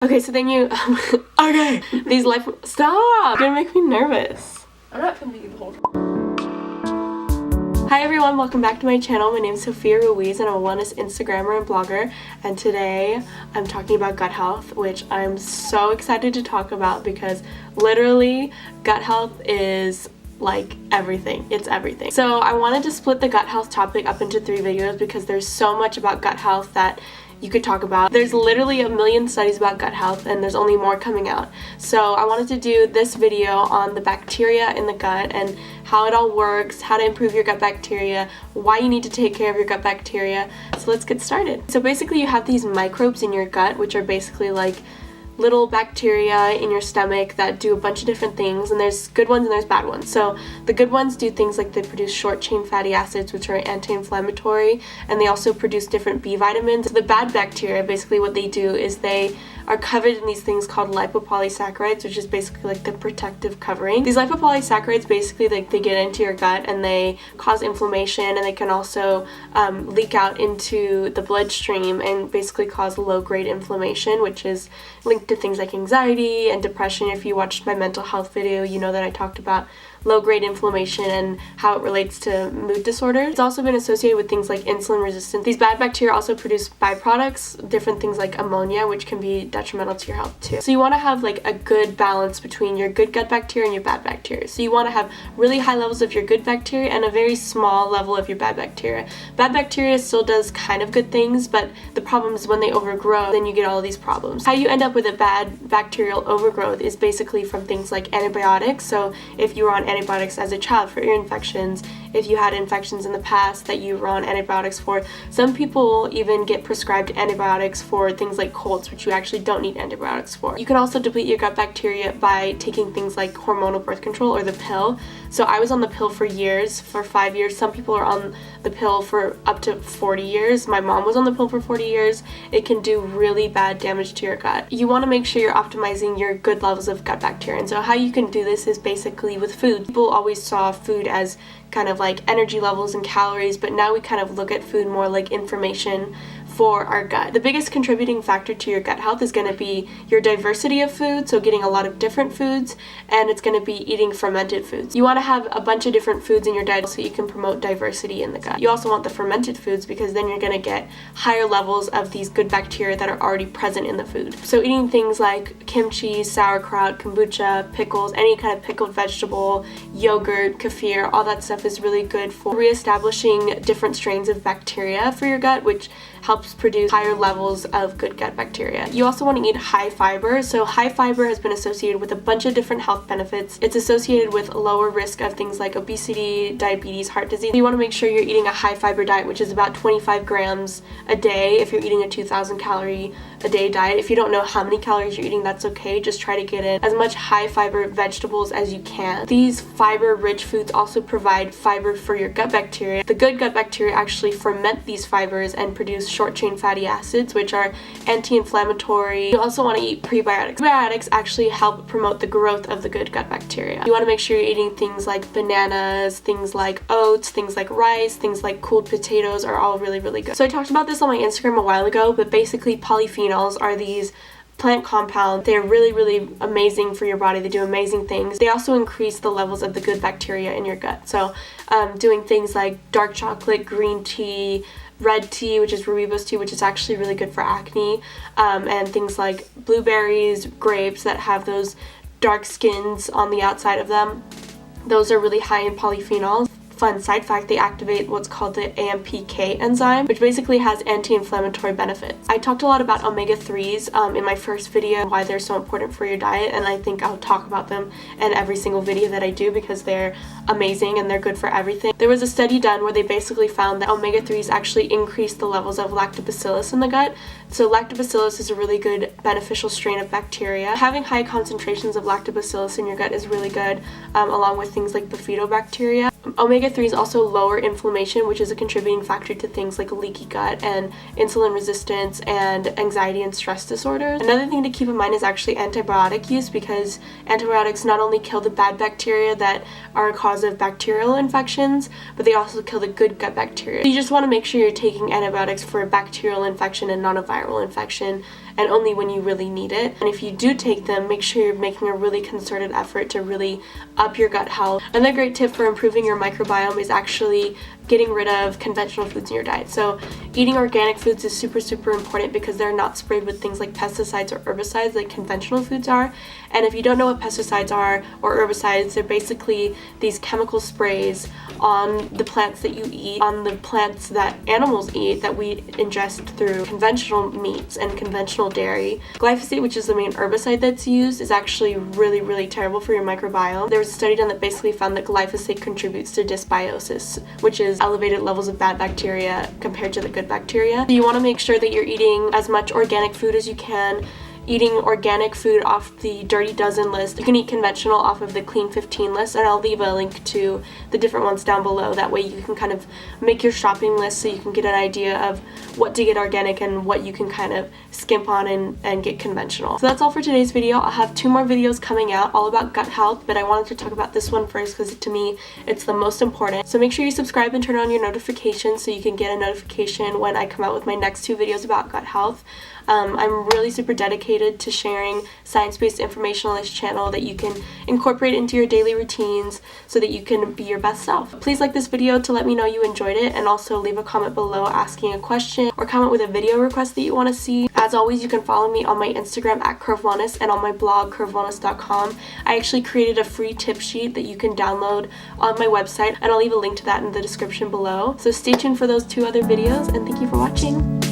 Okay, so then you, okay, these stop! You're gonna make me nervous. I'm not filming you the whole time. Hi everyone, welcome back to my channel. My name is Sophia Ruiz and I'm a wellness Instagrammer and blogger, and today I'm talking about gut health, which I'm so excited to talk about because literally gut health is like everything. It's everything. So I wanted to split the gut health topic up into 3 videos because there's so much about gut health that you could talk about. There's literally a million studies about gut health and there's only more coming out. So I wanted to do this video on the bacteria in the gut and how it all works, how to improve your gut bacteria, why you need to take care of your gut bacteria. So let's get started. So basically you have these microbes in your gut, which are basically like little bacteria in your stomach that do a bunch of different things, and there's good ones and there's bad ones. So the good ones do things like they produce short chain fatty acids, which are anti-inflammatory, and they also produce different B vitamins. So the bad bacteria, basically what they do is they are covered in these things called lipopolysaccharides, which is basically like the protective covering. These lipopolysaccharides basically like they get into your gut and they cause inflammation, and they can also leak out into the bloodstream and basically cause low-grade inflammation, which is linked to things like anxiety and depression. If you watched my mental health video, you know that I talked about low-grade inflammation and how it relates to mood disorders. It's also been associated with things like insulin resistance. These bad bacteria also produce byproducts, different things like ammonia, which can be detrimental to your health too. So you want to have like a good balance between your good gut bacteria and your bad bacteria. So you want to have really high levels of your good bacteria and a very small level of your bad bacteria. Bad bacteria still does kind of good things, but the problem is when they overgrow, then you get all these problems. How you end up with a bad bacterial overgrowth is basically from things like antibiotics. So if you were on antibiotics as a child for ear infections, if you had infections in the past that you were on antibiotics for. Some people even get prescribed antibiotics for things like colds, which you actually don't need antibiotics for. You can also deplete your gut bacteria by taking things like hormonal birth control or the pill. So I was on the pill for years, for 5 years. Some people are on the pill for up to 40 years. My mom was on the pill for 40 years. It can do really bad damage to your gut. You want to make sure you're optimizing your good levels of gut bacteria. And so how you can do this is basically with food. People always saw food as kind of like energy levels and calories, but now we kind of look at food more like information for our gut. The biggest contributing factor to your gut health is going to be your diversity of food, so getting a lot of different foods, and it's going to be eating fermented foods. You want to have a bunch of different foods in your diet so you can promote diversity in the gut. You also want the fermented foods because then you're going to get higher levels of these good bacteria that are already present in the food. So eating things like kimchi, sauerkraut, kombucha, pickles, any kind of pickled vegetable, yogurt, kefir, all that stuff is really good for reestablishing different strains of bacteria for your gut, which helps produce higher levels of good gut bacteria. You also want to eat high fiber. So high fiber has been associated with a bunch of different health benefits. It's associated with lower risk of things like obesity, diabetes, heart disease. You want to make sure you're eating a high fiber diet, which is about 25 grams a day if you're eating a 2,000 calorie a day diet. If you don't know how many calories you're eating, that's okay. Just try to get in as much high fiber vegetables as you can. These fiber rich foods also provide fiber for your gut bacteria. The good gut bacteria actually ferment these fibers and produce short chain fatty acids, which are anti-inflammatory. You also want to eat prebiotics. Prebiotics actually help promote the growth of the good gut bacteria. You want to make sure you're eating things like bananas, things like oats, things like rice, things like cooled potatoes are all really, really good. So I talked about this on my Instagram a while ago, but basically polyphenols are these plant compounds. They're really, really amazing for your body. They do amazing things. They also increase the levels of the good bacteria in your gut. So doing things like dark chocolate, green tea, red tea, which is Ruiz tea, which is actually really good for acne, and things like blueberries, grapes that have those dark skins on the outside of them. Those are really high in polyphenols. Fun side fact, they activate what's called the AMPK enzyme, which basically has anti-inflammatory benefits. I talked a lot about omega-3s in my first video, why they're so important for your diet, and I think I'll talk about them in every single video that I do because they're amazing and they're good for everything. There was a study done where they basically found that omega-3s actually increase the levels of lactobacillus in the gut. So lactobacillus is a really good beneficial strain of bacteria. Having high concentrations of lactobacillus in your gut is really good, along with things like bifidobacteria. Omega-3s also lower inflammation, which is a contributing factor to things like leaky gut and insulin resistance and anxiety and stress disorders. Another thing to keep in mind is actually antibiotic use, because antibiotics not only kill the bad bacteria that are a cause of bacterial infections, but they also kill the good gut bacteria. So you just want to make sure you're taking antibiotics for a bacterial infection and not a viral infection. and only when you really need it. And if you do take them, make sure you're making a really concerted effort to really up your gut health. Another great tip for improving your microbiome is actually getting rid of conventional foods in your diet. So eating organic foods is super important because they're not sprayed with things like pesticides or herbicides like conventional foods are. And if you don't know what pesticides are or herbicides, they're basically these chemical sprays on the plants that you eat, on the plants that animals eat that we ingest through conventional meats and conventional dairy. Glyphosate, which is the main herbicide that's used, is actually really terrible for your microbiome. There was a study done that basically found that glyphosate contributes to dysbiosis, which is elevated levels of bad bacteria compared to the good bacteria. So you want to make sure that you're eating as much organic food as you can, eating organic food off the Dirty Dozen list. You can eat conventional off of the Clean 15 list, and I'll leave a link to the different ones down below. That way you can kind of make your shopping list so you can get an idea of what to get organic and what you can kind of skimp on and get conventional. So that's all for today's video. I'll have 2 more videos coming out all about gut health, but I wanted to talk about this one first because to me it's the most important. So make sure you subscribe and turn on your notifications so you can get a notification when I come out with my next 2 videos about gut health. I'm really super dedicated to sharing science-based information on this channel that you can incorporate into your daily routines so that you can be your best self. Please like this video to let me know you enjoyed it, and also leave a comment below asking a question or comment with a video request that you want to see. As always, you can follow me on my Instagram at curvewellness and on my blog curvewellness.com. I actually created a free tip sheet that you can download on my website, and I'll leave a link to that in the description below. So stay tuned for those 2 other videos, and thank you for watching.